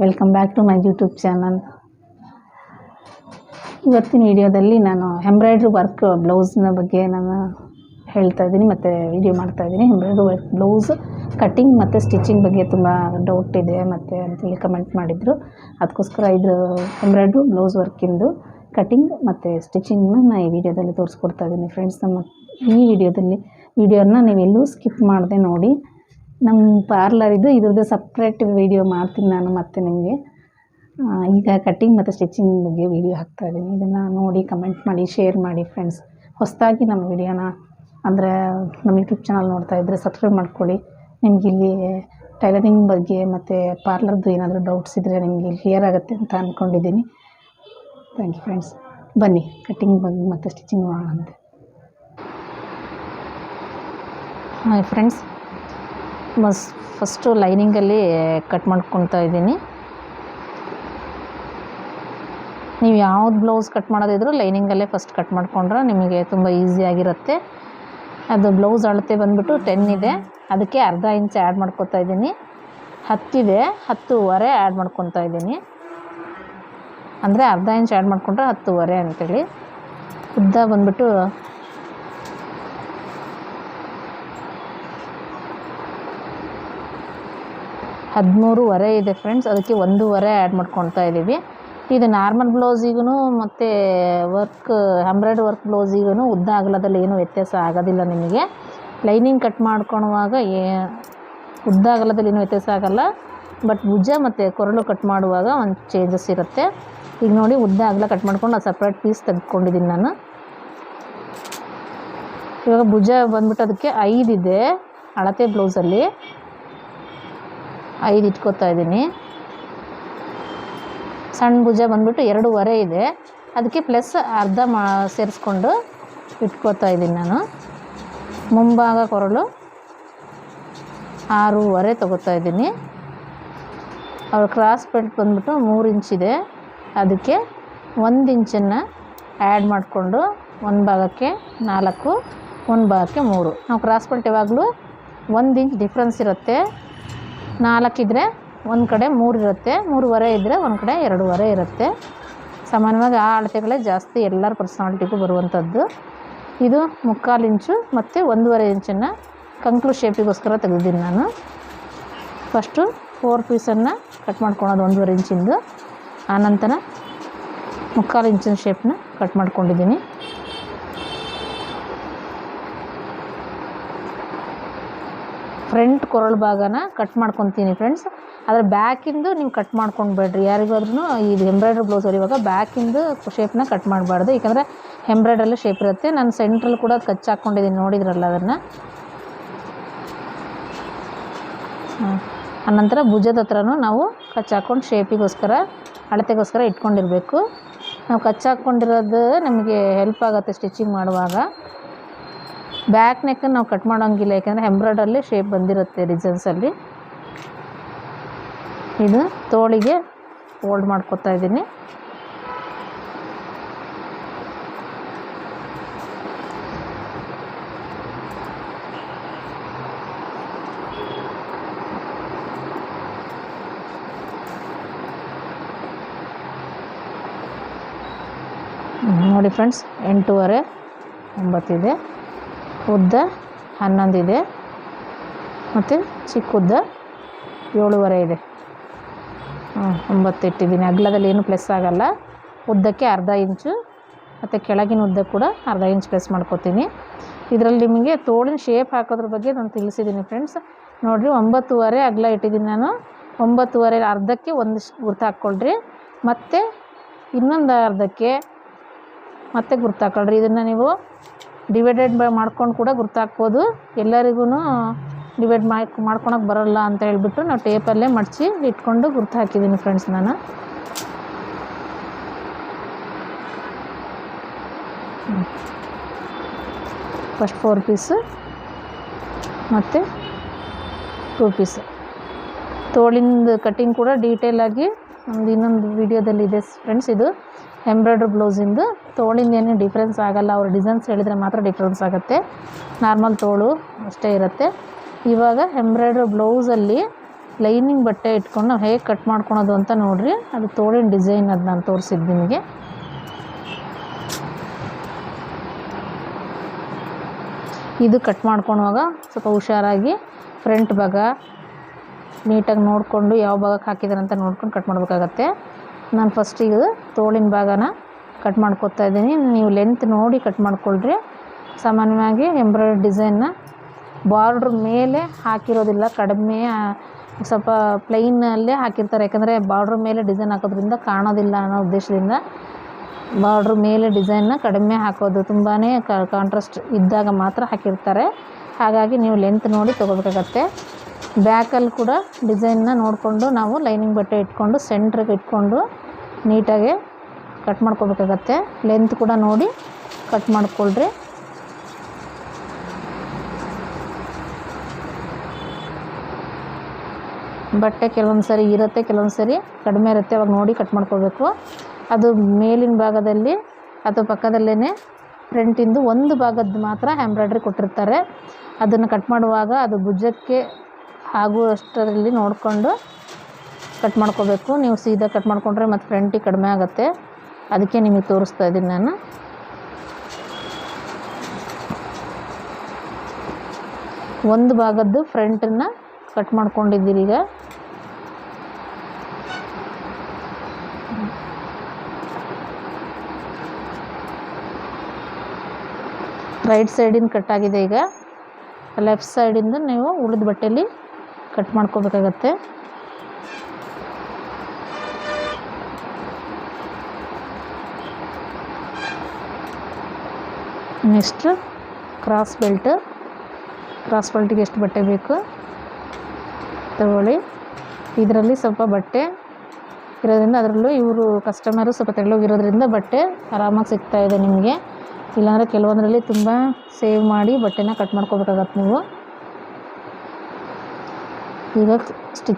Welcome back to my YouTube channel. ಇವತ್ತಿನ ವಿಡಿಯೋದಲ್ಲಿ ನಾನು ಎಂಬ್ರಾಯ್ಡ್ರಿ ವರ್ಕ್ ಬ್ಲೌಸ್ನ ಬಗ್ಗೆ ನಾನು ಹೇಳ್ತಾ ಇದ್ದೀನಿ ಮತ್ತು ವಿಡಿಯೋ ಮಾಡ್ತಾ ಇದ್ದೀನಿ. ಎಂಬ್ರಾಯ್ಡ್ರಿ ವರ್ಕ್ ಬ್ಲೌಸ್ ಕಟ್ಟಿಂಗ್ ಮತ್ತು ಸ್ಟಿಚಿಂಗ್ ಬಗ್ಗೆ ತುಂಬ ಡೌಟ್ ಇದೆ ಮತ್ತು ಅಂತೇಳಿ ಕಮೆಂಟ್ ಮಾಡಿದರು. ಅದಕ್ಕೋಸ್ಕರ ಇದು ಎಂಬ್ರಾಯ್ಡ್ರಿ ಬ್ಲೌಸ್ ವರ್ಕಿಂದು ಕಟ್ಟಿಂಗ್ ಮತ್ತು ಸ್ಟಿಚಿಂಗ್ನ ನಾನು ಈ ವಿಡಿಯೋದಲ್ಲಿ ತೋರಿಸ್ಕೊಡ್ತಾ ಇದ್ದೀನಿ ಫ್ರೆಂಡ್ಸ್. ಈ ವಿಡಿಯೋನ ನೀವೆಲ್ಲೂ ಸ್ಕಿಪ್ ಮಾಡದೆ ನೋಡಿ. ನಮ್ಮ ಪಾರ್ಲರ್ ಇದ್ರದ್ದು ಸಪ್ರೇಟ್ ವಿಡಿಯೋ ಮಾಡ್ತೀನಿ ನಾನು ಮತ್ತೆ ನಿಮಗೆ. ಈಗ ಕಟ್ಟಿಂಗ್ ಮತ್ತು ಸ್ಟಿಚಿಂಗ್ ಬಗ್ಗೆ ವಿಡಿಯೋ ಹಾಕ್ತಾಯಿದ್ದೀನಿ. ಇದನ್ನು ನೋಡಿ ಕಮೆಂಟ್ ಮಾಡಿ ಶೇರ್ ಮಾಡಿ ಫ್ರೆಂಡ್ಸ್. ಹೊಸದಾಗಿ ನಮ್ಮ ವಿಡಿಯೋನ ಅಂದರೆ ನಮ್ಮ ಯೂಟ್ಯೂಬ್ ಚಾನಲ್ ನೋಡ್ತಾ ಇದ್ದರೆ ಸಬ್ಸ್ಕ್ರೈಬ್ ಮಾಡ್ಕೊಳ್ಳಿ. ನಿಮಗಿಲ್ಲಿ ಟೈಲರಿಂಗ್ ಬಗ್ಗೆ ಮತ್ತು ಪಾರ್ಲರ್ದು ಏನಾದರೂ ಡೌಟ್ಸ್ ಇದ್ದರೆ ನಿಮಗೆ ಕ್ಲಿಯರ್ ಆಗುತ್ತೆ ಅಂತ ಅಂದ್ಕೊಂಡಿದ್ದೀನಿ. Thank you friends. ಬನ್ನಿ ಕಟ್ಟಿಂಗ್ ಬಗ್ಗೆ ಮತ್ತು ಸ್ಟಿಚಿಂಗ್ ಮಾಡೋಣಂತೆ. ಹಾಯ್ ಫ್ರೆಂಡ್ಸ್, ಫಸ್ಟು ಲೈನಿಂಗಲ್ಲಿ ಕಟ್ ಮಾಡ್ಕೊತಾ ಇದ್ದೀನಿ. ನೀವು ಯಾವ್ದು ಬ್ಲೌಸ್ ಕಟ್ ಮಾಡೋದಿದ್ರು ಲೈನಿಂಗಲ್ಲೇ ಫಸ್ಟ್ ಕಟ್ ಮಾಡಿಕೊಂಡ್ರೆ ನಿಮಗೆ ತುಂಬ ಈಸಿಯಾಗಿರುತ್ತೆ. ಅದು ಬ್ಲೌಸ್ ಅಳತೆ ಬಂದುಬಿಟ್ಟು 10 ಇದೆ, ಅದಕ್ಕೆ ಅರ್ಧ ಇಂಚ್ ಆ್ಯಡ್ ಮಾಡ್ಕೊತಾ ಇದ್ದೀನಿ. 10 ಇದೆ, 10.5 ಆ್ಯಡ್ ಮಾಡ್ಕೊತಾ ಇದ್ದೀನಿ. ಅಂದರೆ ಅರ್ಧ ಇಂಚ್ ಆ್ಯಡ್ ಮಾಡಿಕೊಂಡ್ರೆ 10.5 ಅಂಥೇಳಿ. ಉದ್ದ ಬಂದುಬಿಟ್ಟು 13.5 ಇದೆ ಫ್ರೆಂಡ್ಸ್, ಅದಕ್ಕೆ 1.5 ಆ್ಯಡ್ ಮಾಡ್ಕೊತಾ ಇದ್ದೀವಿ. ಇದು ನಾರ್ಮಲ್ ಬ್ಲೌಸಿಗೂ ಮತ್ತು ಎಂಬ್ರಾಯ್ಡ್ರಿ ವರ್ಕ್ ಬ್ಲೌಸಿಗೂ ಉದ್ದ ಅಗಲದಲ್ಲಿ ಏನೂ ವ್ಯತ್ಯಾಸ ಆಗೋದಿಲ್ಲ ನಿಮಗೆ. ಲೈನಿಂಗ್ ಕಟ್ ಮಾಡ್ಕೊಳುವಾಗ ಉದ್ದ ಅಗಲದಲ್ಲಿ ಏನೂ ವ್ಯತ್ಯಾಸ ಆಗೋಲ್ಲ, ಬಟ್ ಭುಜ ಮತ್ತು ಕೊರಳು ಕಟ್ ಮಾಡುವಾಗ ಒಂದು ಚೇಂಜಸ್ ಇರುತ್ತೆ. ಈಗ ನೋಡಿ, ಉದ್ದ ಅಗಲ ಕಟ್ ಮಾಡ್ಕೊಂಡು ಅದು ಸಪ್ರೇಟ್ ಪೀಸ್ ತೆಗೆದುಕೊಂಡಿದ್ದೀನಿ ನಾನು. ಇವಾಗ ಭುಜ ಬಂದ್ಬಿಟ್ಟು ಅದಕ್ಕೆ 5 ಇದೆ ಅಳತೆ ಬ್ಲೌಸಲ್ಲಿ, 5 ಇಟ್ಕೋತಾ ಇದ್ದೀನಿ. ಸಣ್ಣ ಭುಜ ಬಂದ್ಬಿಟ್ಟು 2.5 ಇದೆ, ಅದಕ್ಕೆ ಪ್ಲಸ್ ಅರ್ಧ ಸೇರಿಸ್ಕೊಂಡು ಇಟ್ಕೋತಾ ಇದ್ದೀನಿ ನಾನು. ಮುಂಭಾಗ ಕೊರಳು 6.5 ತೊಗೋತಾ ಇದ್ದೀನಿ. ಅವ್ರ ಕ್ರಾಸ್ ಬೆಲ್ಟ್ ಬಂದ್ಬಿಟ್ಟು 3 ಇಂಚಿದೆ, ಅದಕ್ಕೆ 1 ಇಂಚನ್ನು ಆ್ಯಡ್ ಮಾಡಿಕೊಂಡು ಒಂದು ಭಾಗಕ್ಕೆ 4, ಒಂದು ಭಾಗಕ್ಕೆ 3. ನಾವು ಕ್ರಾಸ್ ಬೆಲ್ಟ್ ಯಾವಾಗಲೂ 1 ಇಂಚ್ ಡಿಫ್ರೆನ್ಸ್ ಇರುತ್ತೆ. 4 ಇದ್ದರೆ ಒಂದು ಕಡೆ 3 ಇರುತ್ತೆ, 3.5 ಇದ್ದರೆ ಒಂದು ಕಡೆ 2.5 ಇರುತ್ತೆ. ಸಾಮಾನ್ಯವಾಗಿ ಆ ಅಳತೆಗಳೇ ಜಾಸ್ತಿ ಎಲ್ಲರ ಪರ್ಸನಾಲಿಟಿಗೂ ಬರುವಂಥದ್ದು. ಇದು 3/4 ಇಂಚು ಮತ್ತು 1.5 ಇಂಚನ್ನು ಕಂಕ್ಳು ಶೇಪಿಗೋಸ್ಕರ ತೆಗೆದಿದ್ದೀನಿ ನಾನು. ಫಸ್ಟು 4 ಪೀಸನ್ನು ಕಟ್ ಮಾಡ್ಕೊಳೋದು 1.5 ಇಂಚಿಂದು, ಆನಂತರ 3/4 ಇಂಚಿನ ಶೇಪ್ನ ಕಟ್ ಮಾಡ್ಕೊಂಡಿದ್ದೀನಿ. ಫ್ರಂಟ್ ಕೊರಳು ಭಾಗನ ಕಟ್ ಮಾಡ್ಕೊತೀನಿ ಫ್ರೆಂಡ್ಸ್. ಆದರೆ ಬ್ಯಾಕಿಂದು ನೀವು ಕಟ್ ಮಾಡ್ಕೊಳ್ಬೇಡ್ರಿ. ಯಾರಿಗಾದ್ರೂ ಇದು ಎಂಬ್ರಾಯ್ಡ್ರಿ ಬ್ಲೌಸ್ ಹೊಲಿಯುವಾಗ ಬ್ಯಾಕಿಂದು ಶೇಪ್ನ ಕಟ್ ಮಾಡಬಾರ್ದು, ಯಾಕಂದರೆ ಎಂಬ್ರಾಯ್ಡ್ರಲ್ಲೇ ಶೇಪ್ ಇರುತ್ತೆ. ನಾನು ಸೆಂಟ್ರಲ್ಲಿ ಕೂಡ ಕಚ್ ಹಾಕ್ಕೊಂಡಿದ್ದೀನಿ, ನೋಡಿದ್ರಲ್ಲ ಅದನ್ನು. ಆನಂತರ ಭುಜದ ಹತ್ರನೂ ನಾವು ಕಚ್ ಹಾಕ್ಕೊಂಡು ಶೇಪಿಗೋಸ್ಕರ ಅಳತೆಗೋಸ್ಕರ ಇಟ್ಕೊಂಡಿರಬೇಕು. ನಾವು ಕಚ್ ಹಾಕ್ಕೊಂಡಿರೋದು ನಮಗೆ ಹೆಲ್ಪ್ ಆಗುತ್ತೆ ಸ್ಟಿಚಿಂಗ್ ಮಾಡುವಾಗ. ಬ್ಯಾಕ್ ನೆಕ್ಕನ್ನು ನಾವು ಕಟ್ ಮಾಡೋಂಗಿಲ್ಲ, ಯಾಕೆಂದರೆ ಎಂಬ್ರಾಯ್ಡ್ರಲ್ಲಿ ಶೇಪ್ ಬಂದಿರುತ್ತೆ ಡಿಸೈನ್ಸಲ್ಲಿ. ಇದು ತೋಳಿಗೆ ಫೋಲ್ಡ್ ಮಾಡ್ಕೊತಾ ಇದ್ದೀನಿ. ನೋಡಿ ಫ್ರೆಂಡ್ಸ್, 8.5, 9 ಇದೆ, ಉದ್ದ 11 ಇದೆ ಮತ್ತು ಚಿಕ್ಕ ಉದ್ದ 7.5 ಇದೆ. 9 ಇಟ್ಟಿದ್ದೀನಿ. ಅಗಲದಲ್ಲಿ ಏನು ಪ್ಲಸ್ ಆಗೋಲ್ಲ. ಉದ್ದಕ್ಕೆ ಅರ್ಧ ಇಂಚು ಮತ್ತು ಕೆಳಗಿನ ಉದ್ದ ಕೂಡ ಅರ್ಧ ಇಂಚ್ ಪ್ಲಸ್ ಮಾಡ್ಕೊತೀನಿ. ಇದರಲ್ಲಿ ನಿಮಗೆ ತೋಳಿನ ಶೇಪ್ ಹಾಕೋದ್ರ ಬಗ್ಗೆ ನಾನು ತಿಳಿಸಿದ್ದೀನಿ ಫ್ರೆಂಡ್ಸ್. ನೋಡಿರಿ, 9.5 ಅಗಲ ಇಟ್ಟಿದ್ದೀನಿ ನಾನು. 9.5 ಅರ್ಧಕ್ಕೆ ಒಂದು ಗುರ್ತು ಹಾಕ್ಕೊಳ್ರಿ, ಮತ್ತು ಇನ್ನೊಂದು ಅರ್ಧಕ್ಕೆ ಮತ್ತೆ ಗುರ್ತು ಹಾಕ್ಕೊಳ್ರಿ. ಇದನ್ನು ನೀವು ಡಿವೈಡೆಡ್ ಮಾಡ್ಕೊಂಡು ಕೂಡ ಗುರ್ತು ಹಾಕ್ಬೋದು. ಎಲ್ಲರಿಗೂ ಡಿವೈಡ್ ಮಾಡ್ಕೊಳಕ್ಕೆ ಬರೋಲ್ಲ ಅಂತ ಹೇಳ್ಬಿಟ್ಟು ನಾವು ಟೇಪಲ್ಲೇ ಮಡಚಿ ಇಟ್ಕೊಂಡು ಗುರ್ತು ಹಾಕಿದ್ದೀನಿ ಫ್ರೆಂಡ್ಸ್ ನಾನು. ಫಸ್ಟ್ 4 ಪೀಸು ಮತ್ತು 2 ಪೀಸು. ತೋಳಿಂದು ಕಟ್ಟಿಂಗ್ ಕೂಡ ಡೀಟೇಲಾಗಿ ಇನ್ನೊಂದು ವಿಡಿಯೋದಲ್ಲಿ ಇದೆ ಫ್ರೆಂಡ್ಸ್. ಇದು ಎಂಬ್ರಾಯ್ಡ್ರಿ ಬ್ಲೌಸಿಂದು ತೋಳಿಂದ ಏನು ಡಿಫ್ರೆನ್ಸ್ ಆಗೋಲ್ಲ, ಅವ್ರು ಡಿಸೈನ್ಸ್ ಹೇಳಿದರೆ ಮಾತ್ರ ಡಿಫ್ರೆನ್ಸ್ ಆಗುತ್ತೆ. ನಾರ್ಮಲ್ ತೋಳು ಅಷ್ಟೇ ಇರುತ್ತೆ. ಇವಾಗ ಎಂಬ್ರಾಯ್ಡ್ರಿ ಬ್ಲೌಸಲ್ಲಿ ಲೈನಿಂಗ್ ಬಟ್ಟೆ ಇಟ್ಕೊಂಡು ನಾವು ಹೇಗೆ ಕಟ್ ಮಾಡ್ಕೊಳೋದು ಅಂತ ನೋಡಿರಿ. ಅದು ತೋಳಿನ ಡಿಸೈನ್ ಅದು ನಾನು ತೋರಿಸಿದ್ದು ನಿಮಗೆ. ಇದು ಕಟ್ ಮಾಡ್ಕೊಳುವಾಗ ಸ್ವಲ್ಪ ಹುಷಾರಾಗಿ ಫ್ರಂಟ್ ಭಾಗ ನೀಟಾಗಿ ನೋಡಿಕೊಂಡು ಯಾವ ಭಾಗಕ್ಕೆ ಹಾಕಿದ್ದಾರೆ ಅಂತ ನೋಡ್ಕೊಂಡು ಕಟ್ ಮಾಡಬೇಕಾಗತ್ತೆ. ನಾನು ಫಸ್ಟಿಗೆ ತೋಳಿನ ಭಾಗನ ಕಟ್ ಮಾಡ್ಕೊತಾ ಇದ್ದೀನಿ. ನೀವು ಲೆಂತ್ ನೋಡಿ ಕಟ್ ಮಾಡ್ಕೊಳ್ರಿ. ಸಾಮಾನ್ಯವಾಗಿ ಎಂಬ್ರಾಯ್ಡ್ರಿ ಡಿಸೈನ್ನ ಬಾರ್ಡ್ರ್ ಮೇಲೆ ಹಾಕಿರೋದಿಲ್ಲ, ಕಡಿಮೆ ಸ್ವಲ್ಪ ಪ್ಲೈನಲ್ಲೇ ಹಾಕಿರ್ತಾರೆ. ಯಾಕಂದರೆ ಬಾರ್ಡ್ರ್ ಮೇಲೆ ಡಿಸೈನ್ ಹಾಕೋದ್ರಿಂದ ಕಾಣೋದಿಲ್ಲ ಅನ್ನೋ ಉದ್ದೇಶದಿಂದ ಬಾರ್ಡ್ರ್ ಮೇಲೆ ಡಿಸೈನ್ನ ಕಡಿಮೆ ಹಾಕೋದು, ತುಂಬಾ ಕಾಂಟ್ರಾಸ್ಟ್ ಇದ್ದಾಗ ಮಾತ್ರ ಹಾಕಿರ್ತಾರೆ. ಹಾಗಾಗಿ ನೀವು ಲೆಂತ್ ನೋಡಿ ತೊಗೋಬೇಕಾಗತ್ತೆ. ಬ್ಯಾಕಲ್ಲಿ ಕೂಡ ಡಿಸೈನ್ನ ನೋಡಿಕೊಂಡು ನಾವು ಲೈನಿಂಗ್ ಬಟ್ಟೆ ಇಟ್ಕೊಂಡು ಸೆಂಟ್ರಿಗೆ ಇಟ್ಕೊಂಡು ನೀಟಾಗಿ ಕಟ್ ಮಾಡ್ಕೋಬೇಕಾಗತ್ತೆ. ಲೆಂತ್ ಕೂಡ ನೋಡಿ ಕಟ್ ಮಾಡ್ಕೊಳ್ರಿ. ಬಟ್ಟೆ ಕೆಲವೊಂದು ಸರಿ ಇರುತ್ತೆ, ಕೆಲವೊಂದು ಸರಿ ಕಡಿಮೆ ಇರುತ್ತೆ, ಅವಾಗ ನೋಡಿ ಕಟ್ ಮಾಡ್ಕೋಬೇಕು. ಅದು ಮೇಲಿನ ಭಾಗದಲ್ಲಿ ಅಥವಾ ಪಕ್ಕದಲ್ಲೇ ಫ್ರಂಟಿಂದು ಒಂದು ಭಾಗದ್ದು ಮಾತ್ರ ಎಂಬ್ರಾಯ್ಡ್ರಿ ಕೊಟ್ಟಿರ್ತಾರೆ. ಅದನ್ನು ಕಟ್ ಮಾಡುವಾಗ ಅದು ಭುಜಕ್ಕೆ ಆಗುವಷ್ಟರಲ್ಲಿ ನೋಡಿಕೊಂಡು ಕಟ್ ಮಾಡ್ಕೋಬೇಕು. ನೀವು ಸೀದಾ ಕಟ್ ಮಾಡ್ಕೊಂಡ್ರೆ ಮತ್ತು ಫ್ರಂಟಿಗೆ ಕಡಿಮೆ ಆಗುತ್ತೆ, ಅದಕ್ಕೆ ನಿಮಗೆ ತೋರಿಸ್ತಾ ಇದ್ದೀನಿ ನಾನು. ಒಂದು ಭಾಗದ್ದು ಫ್ರಂಟನ್ನು ಕಟ್ ಮಾಡ್ಕೊಂಡಿದ್ದೀರಿ. ಈಗ ರೈಟ್ ಸೈಡಿಂದ ಕಟ್ ಆಗಿದೆ. ಈಗ ಲೆಫ್ಟ್ ಸೈಡಿಂದ ನೀವು ಉಳಿದ ಬಟ್ಟೆಯಲ್ಲಿ ಕಟ್ ಮಾಡ್ಕೋಬೇಕಾಗತ್ತೆ. ನೆಕ್ಸ್ಟ್ ಕ್ರಾಸ್ ಬೆಲ್ಟಿಗೆ ಎಷ್ಟು ಬಟ್ಟೆ ಬೇಕು ತಗೊಳ್ಳಿ. ಇದರಲ್ಲಿ ಸ್ವಲ್ಪ ಬಟ್ಟೆ ಇರೋದ್ರಿಂದ, ಅದರಲ್ಲೂ ಇವರು ಕಸ್ಟಮರು ಸ್ವಲ್ಪ ತೆಳ್ಳಗಿರೋದ್ರಿಂದ ಬಟ್ಟೆ ಆರಾಮಾಗಿ ಸಿಗ್ತಾಯಿದೆ ನಿಮಗೆ. ಇಲ್ಲಾಂದರೆ ಕೆಲವೊಂದರಲ್ಲಿ ತುಂಬ ಸೇವ್ ಮಾಡಿ ಬಟ್ಟೆನ ಕಟ್ ಮಾಡ್ಕೋಬೇಕಾಗತ್ತೆ ನೀವು. ಈಗ ಸ್ಟಿಚ್